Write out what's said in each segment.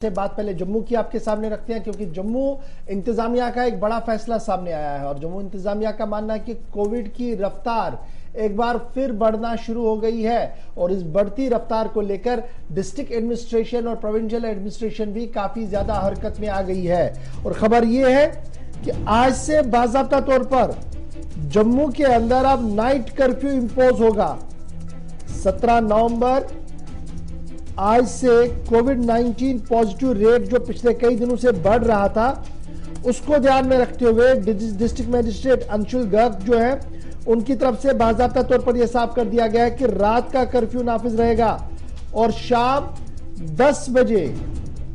से बात पहले जम्मू की आपके सामने रखते हैं, क्योंकि जम्मू इंतजामिया का एक बड़ा फैसला सामने आया है और जम्मू इंतजामिया का मानना है कि कोविड की रफ्तार एक बार फिर बढ़ना शुरू हो गई है और इस बढ़ती रफ्तार को लेकर डिस्ट्रिक्ट एडमिनिस्ट्रेशन और प्रोविंशियल एडमिनिस्ट्रेशन भी काफी ज्यादा हरकत में आ गई है। और खबर यह है कि आज से बाकायदा तौर पर जम्मू के अंदर अब नाइट कर्फ्यू इंपोज होगा। 17 नवंबर आज से कोविड-19 पॉजिटिव रेट जो पिछले कई दिनों से बढ़ रहा था उसको ध्यान में रखते हुए डिस्ट्रिक्ट मजिस्ट्रेट अंशुल गर्ग जो है उनकी तरफ से बाकायदा तौर पर यह साफ कर दिया गया है कि रात का कर्फ्यू नाफिज रहेगा और शाम 10 बजे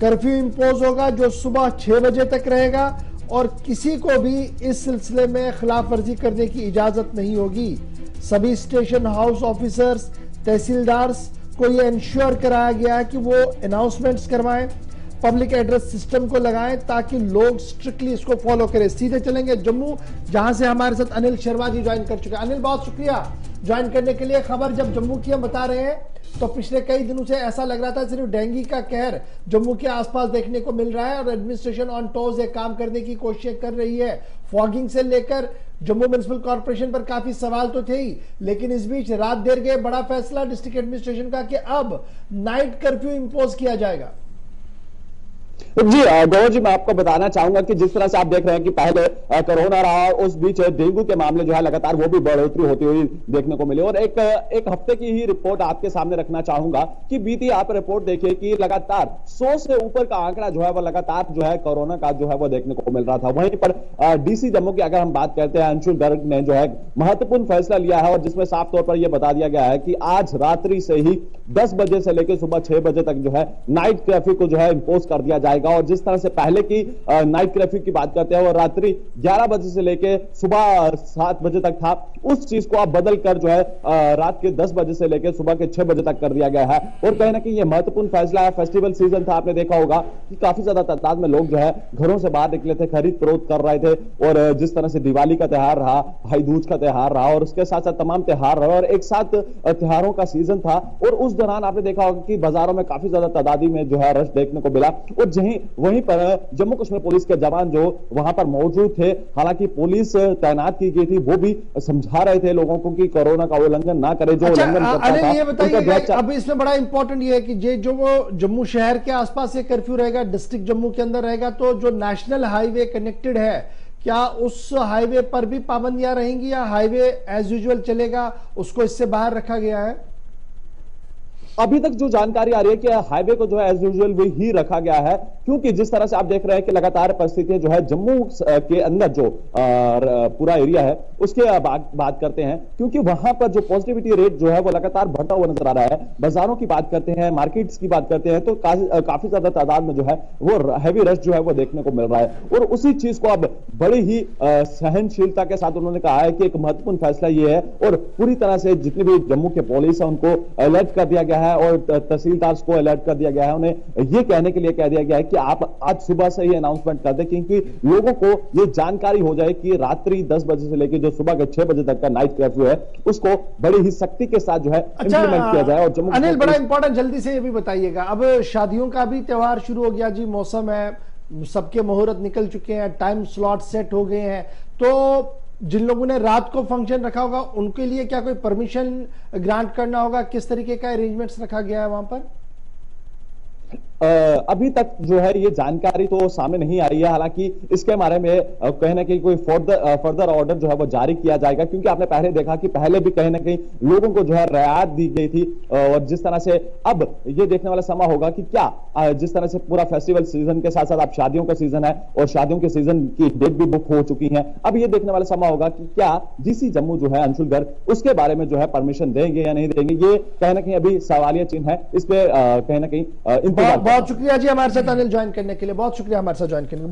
कर्फ्यू इंपोज होगा जो सुबह 6 बजे तक रहेगा और किसी को भी इस सिलसिले में खिलाफ वर्जी करने की इजाजत नहीं होगी। सभी स्टेशन हाउस ऑफिसर्स, तहसीलदार्स को यह इंश्योर कराया गया है कि वो अनाउंसमेंट्स करवाएं, पब्लिक एड्रेस सिस्टम को लगाएं ताकि लोग स्ट्रिक्टली इसको फॉलो करें। सीधे चलेंगे जम्मू, जहां से हमारे साथ अनिल शर्मा जी ज्वाइन कर चुके हैं। अनिल, बहुत शुक्रिया ज्वाइन करने के लिए। खबर जब जम्मू की हम बता रहे हैं तो पिछले कई दिनों से ऐसा लग रहा था सिर्फ डेंगू का कहर जम्मू के आसपास देखने को मिल रहा है और एडमिनिस्ट्रेशन ऑन टोज एक काम करने की कोशिश कर रही है। फॉगिंग से लेकर जम्मू म्युनिसिपल कॉर्पोरेशन पर काफी सवाल तो थे ही, लेकिन इस बीच रात देर गए बड़ा फैसला डिस्ट्रिक्ट एडमिनिस्ट्रेशन का कि अब नाइट कर्फ्यू इंपोज किया जाएगा। जी गौरव जी, मैं आपको बताना चाहूंगा कि जिस तरह से आप देख रहे हैं कि पहले कोरोना रहा, उस बीच डेंगू के मामले जो है लगातार वो भी बढ़ोतरी होती हुई देखने को मिली और एक हफ्ते की ही रिपोर्ट आपके सामने रखना चाहूंगा कि बीती आप रिपोर्ट देखिए कि लगातार 100 से ऊपर का आंकड़ा जो है वो लगातार जो है कोरोना का जो है वो देखने को मिल रहा था। वहीं पर डीसी जम्मू की अगर हम बात करते हैं, अंशुल गर्ग ने जो है महत्वपूर्ण फैसला लिया है और जिसमें साफ तौर पर यह बता दिया गया है कि आज रात्रि से ही 10 बजे से लेकर सुबह 6 बजे तक जो है नाइट कर्फ्यू को जो है इंपोज कर दिया जाएगा। और जिस तरह से पहले की नाइट कर्फ्यू की बात करते हैं और रात्रि 11 बजे से लेकर सुबह 7 बजे तक था, उस चीज को आप बदल कर जो है रात के 10 बजे से लेकर सुबह के 6 बजे तक कर दिया गया है। और कहीं ना कहीं यह महत्वपूर्ण फैसला है। फेस्टिवल सीजन था, आपने देखा होगा कि काफी ज्यादा तादाद में लोग जो है घरों से बाहर निकले थे, खरीद फरोख्त कर रहे थे और जिस तरह से दिवाली का त्योहार रहा, भाई दूज का त्योहार रहा और उसके साथ साथ तमाम त्योहार रहे और एक साथ त्योहारों का सीजन था और उस दौरान आपने देखा होगा कि बाजारों में काफी ज्यादा तादादी में जो है रश देखने को मिला। और वहीं पर जम्मू कश्मीर पुलिस के जवान जो वहां पर मौजूद थे, हालांकि पुलिस तैनात की गई थी, वो भी समझा रहे थे लोगों को कि कोरोना का उल्लंघन ना करे। जो उल्लंघन करता था, ये बताइए अब इसमें बड़ा इंपॉर्टेंट ये है कि जो वो जम्मू शहर के आसपास ये कर्फ्यू रहेगा, डिस्ट्रिक्ट जम्मू के अंदर रहेगा, तो जो नेशनल हाईवे कनेक्टेड है क्या उस हाईवे पर भी पाबंदियां रहेंगी या हाईवे एज यूजुअल चलेगा, उसको इससे बाहर रखा गया है? अभी तक जो जानकारी आ रही है कि हाईवे को जो है एज यूजुअल भी ही रखा गया है, क्योंकि जिस तरह से आप देख रहे हैं कि लगातार परिस्थितियां जो है जम्मू के अंदर जो पूरा एरिया है उसके बात करते हैं, क्योंकि वहां पर जो पॉजिटिविटी रेट जो है वो लगातार बढ़ता हुआ नजर आ रहा है। बाजारों की बात करते हैं, मार्केट्स की बात करते हैं तो काफी ज्यादा तादाद में जो है वो हैवी रश जो है वो देखने को मिल रहा है और उसी चीज को अब बड़ी ही सहनशीलता के साथ उन्होंने कहा है कि एक महत्वपूर्ण फैसला ये है और पूरी तरह से जितनी भी जम्मू के पुलिस है उनको अलर्ट कर दिया गया है और तहसीलदार को अलर्ट कर दिया गया है। उन्हें यह कहने के लिए कह दिया गया है कि आप आज सुबह से ही अनाउंसमेंट कर दें, क्योंकि लोगों को यह जानकारी हो जाए कि रात्रि 10 बजे से लेकर जो सुबह के 6 बजे तक का नाइट कर्फ्यू है उसको बड़ी ही सख्ती के साथ जो है इंप्लीमेंट किया जाए। और जम्मू अनिल, बड़ा इंपॉर्टेंट जल्दी से ये भी बताइएगा, अब शादियों का भी त्योहार शुरू हो गया जी, मौसम है, सबके मुहूर्त निकल चुके हैं, टाइम स्लॉट सेट हो गए हैं, तो जिन लोगों ने रात को फंक्शन रखा होगा उनके लिए क्या कोई परमिशन ग्रांट करना होगा? किस तरीके का अरेंजमेंट्स रखा गया है वहां पर? अभी तक जो है ये जानकारी तो सामने नहीं आ रही है, हालांकि इसके बारे में कहीं ना कहीं कोई फर्दर ऑर्डर जो है वो जारी किया जाएगा, क्योंकि आपने पहले देखा कि पहले भी कहीं ना कहीं लोगों को जो है रियायत दी गई थी और जिस तरह से अब ये देखने वाला समय होगा कि क्या जिस तरह से पूरा फेस्टिवल सीजन के साथ साथ अब शादियों का सीजन है और शादियों के सीजन की डेट भी बुक हो चुकी है, अब ये देखने वाला समय होगा कि क्या डीसी जम्मू जो है अंशुल गर्ग उसके बारे में जो है परमिशन देंगे या नहीं देंगे। ये कहीं ना कहीं अभी सवालिया चिन्ह है, इस पे कहीं ना कहीं बहुत शुक्रिया जी हमारे साथ अनिल ज्वाइन करने के लिए, बहुत शुक्रिया हमारे साथ ज्वाइन करने के लिए।